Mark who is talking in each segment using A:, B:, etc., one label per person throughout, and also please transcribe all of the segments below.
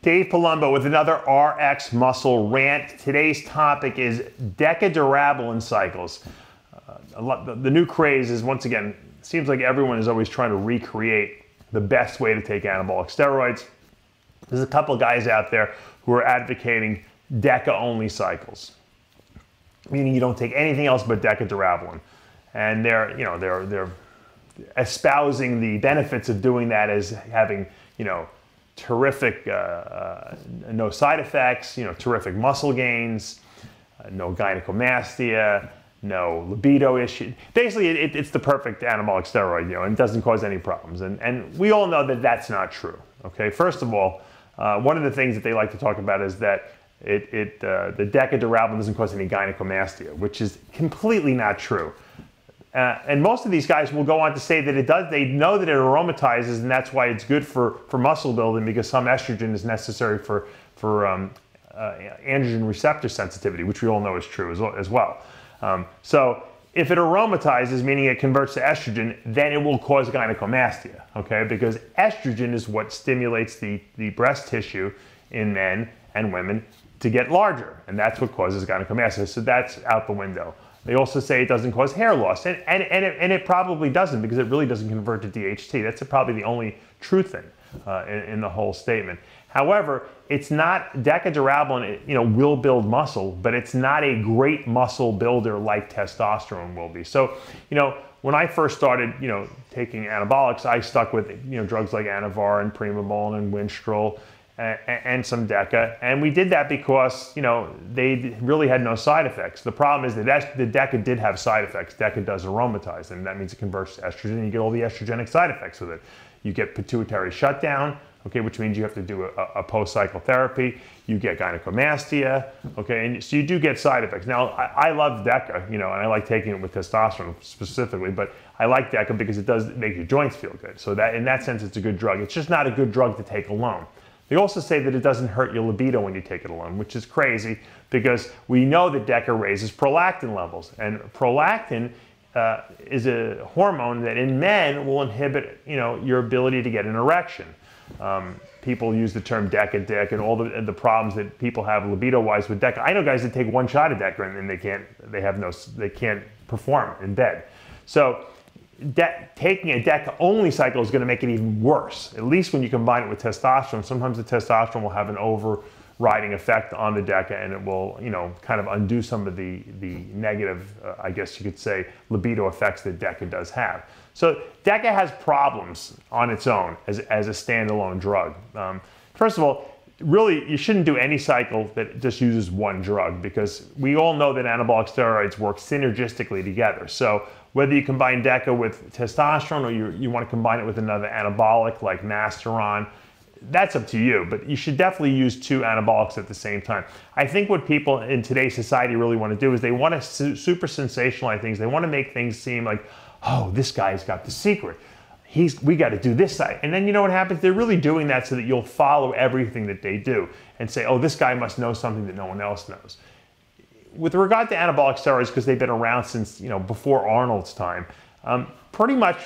A: Dave Palumbo with another RX Muscle rant. Today's topic is decadurabolin cycles. The new craze is, once again, it seems like everyone is always trying to recreate the best way to take anabolic steroids. There's a couple guys out there who are advocating DECA-only cycles, meaning you don't take anything else but decadurabolin. And they're espousing the benefits of doing that as having, terrific, no side effects, terrific muscle gains, no gynecomastia, no libido issue. Basically, it's the perfect anabolic steroid, and it doesn't cause any problems. And we all know that that's not true. Okay, first of all, one of the things that they like to talk about is that the decadurabolin doesn't cause any gynecomastia, which is completely not true. And most of these guys will go on to say that it does. They know that it aromatizes, and that's why it's good for muscle building, because some estrogen is necessary for androgen receptor sensitivity, which we all know is true as well. So if it aromatizes, meaning it converts to estrogen, then it will cause gynecomastia, okay? Because estrogen is what stimulates the breast tissue in men and women to get larger, and that's what causes gynecomastia. So that's out the window. They also say it doesn't cause hair loss, and it probably doesn't, because it really doesn't convert to DHT. That's probably the only true thing in the whole statement. However, it's not, decadurabolin, will build muscle, but it's not a great muscle builder like testosterone will be. So, when I first started, taking anabolics, I stuck with, drugs like Anavar and Primobolan and Winstrol and some DECA, and we did that because they really had no side effects. The problem is that the DECA did have side effects. DECA does aromatize, and that means it converts to estrogen, and you get all the estrogenic side effects with it. You get pituitary shutdown, okay, which means you have to do a post-cycle therapy. You get gynecomastia, okay, and so you do get side effects. Now, I love DECA, and I like taking it with testosterone specifically, but I like DECA because it does make your joints feel good. So that, in that sense, it's a good drug. It's just not a good drug to take alone. They also say that it doesn't hurt your libido when you take it alone, which is crazy, because we know that DECA raises prolactin levels, and prolactin is a hormone that in men will inhibit, your ability to get an erection. People use the term DECA and all the problems that people have libido-wise with DECA. I know guys that take one shot of DECA and they can't perform in bed. So taking a DECA-only cycle is going to make it even worse, at least when you combine it with testosterone. Sometimes the testosterone will have an overriding effect on the DECA, and it will, kind of undo some of the negative, I guess you could say, libido effects that DECA does have. So DECA has problems on its own as a standalone drug. First of all, really, you shouldn't do any cycle that just uses one drug, because we all know that anabolic steroids work synergistically together. So whether you combine DECA with testosterone, or you want to combine it with another anabolic like Masteron, that's up to you, but you should definitely use two anabolics at the same time. I think what people in today's society really want to do is they want to super sensationalize things. They want to make things seem like, oh, this guy's got the secret. We got to do this side. And then you know what happens? They're really doing that so that you'll follow everything that they do and say, oh, this guy must know something that no one else knows. With regard to anabolic steroids, because they've been around since, before Arnold's time, pretty much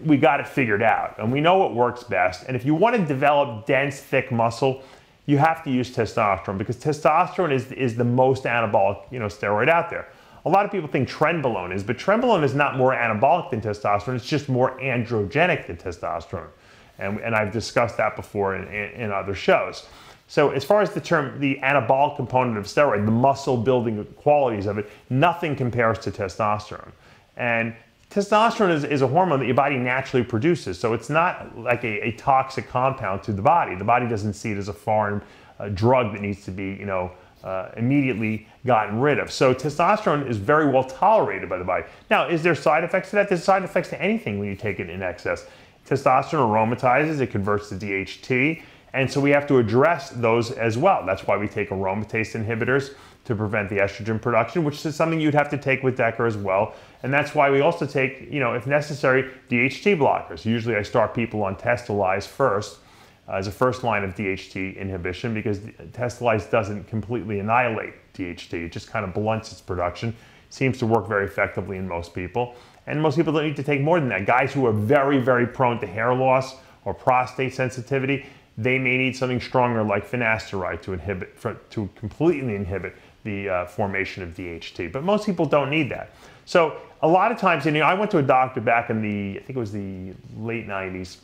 A: we got it figured out, and we know what works best. And if you want to develop dense, thick muscle, you have to use testosterone, because testosterone is the most anabolic, steroid out there. A lot of people think Trenbolone is, but Trenbolone is not more anabolic than testosterone. It's just more androgenic than testosterone. And I've discussed that before in other shows. So as far as the anabolic component of steroid, the muscle building qualities of it, nothing compares to testosterone. And testosterone is a hormone that your body naturally produces. So it's not like a toxic compound to the body. The body doesn't see it as a foreign drug that needs to be, immediately gotten rid of. So testosterone is very well tolerated by the body. Now, is there side effects to that? There's side effects to anything when you take it in excess. Testosterone aromatizes, it converts to DHT, and so we have to address those as well. That's why we take aromatase inhibitors to prevent the estrogen production, which is something you'd have to take with DECA as well. And that's why we also take, if necessary, DHT blockers. Usually I start people on Testalize first, as a first line of DHT inhibition, because Testalize doesn't completely annihilate DHT. It just kind of blunts its production. Seems to work very effectively in most people. And most people don't need to take more than that. Guys who are very, very prone to hair loss or prostate sensitivity, they may need something stronger like finasteride to completely inhibit the formation of DHT. But most people don't need that. So a lot of times, and, I went to a doctor back in I think it was the late 90s,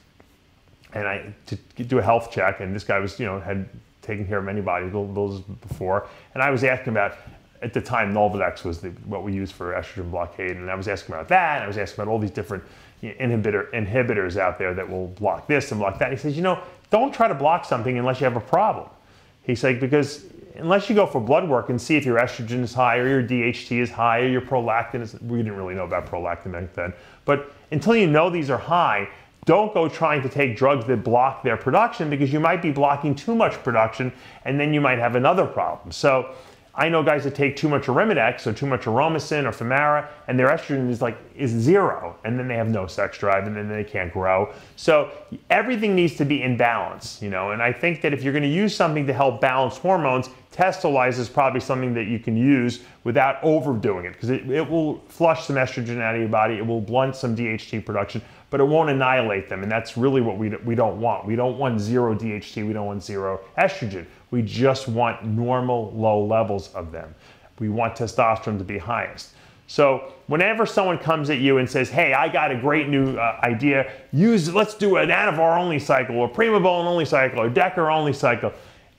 A: and to do a health check, and this guy was, had taken care of many bodybuilders before, and I was asking about, at the time, Nolvadex was what we used for estrogen blockade, and I was asking about that, and I was asking about all these different inhibitors out there that will block this and block that. And he says, don't try to block something unless you have a problem. He's like, because unless you go for blood work and see if your estrogen is high or your DHT is high or your prolactin is, we didn't really know about prolactin back then, but until you know these are high, don't go trying to take drugs that block their production, because you might be blocking too much production and then you might have another problem. So I know guys that take too much Arimidex or too much Aromacin or Femara, and their estrogen is 0, and then they have no sex drive, and then they can't grow. So everything needs to be in balance, and I think that if you're going to use something to help balance hormones, Testolize is probably something that you can use without overdoing it, because it will flush some estrogen out of your body, it will blunt some DHT production, but it won't annihilate them, and that's really what we don't want. We don't want 0 DHT, we don't want 0 estrogen. We just want normal low levels of them. We want testosterone to be highest. So whenever someone comes at you and says, hey, I got a great new idea, let's do an Anavar only cycle, or Primobolan only cycle, or Decker only cycle.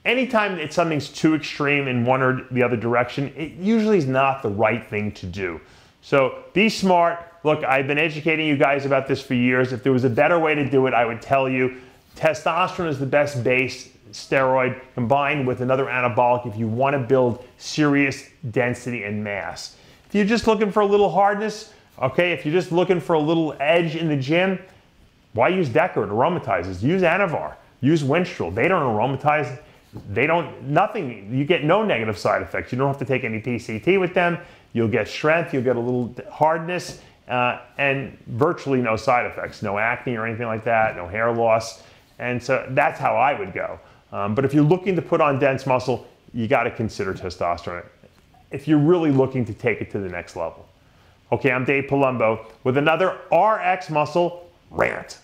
A: Anytime something's too extreme in one or the other direction, it usually is not the right thing to do. So be smart. Look, I've been educating you guys about this for years. If there was a better way to do it, I would tell you. Testosterone is the best base steroid combined with another anabolic if you want to build serious density and mass. If you're just looking for a little hardness, okay, if you're just looking for a little edge in the gym, why use Decker? It aromatizes. Use Anavar. Use Winstrol. They don't aromatize. Nothing. You get no negative side effects. You don't have to take any PCT with them. You'll get strength. You'll get a little hardness and virtually no side effects. No acne or anything like that. No hair loss. And so that's how I would go. But if you're looking to put on dense muscle, you got to consider testosterone if you're really looking to take it to the next level. Okay, I'm Dave Palumbo with another RxMuscle rant.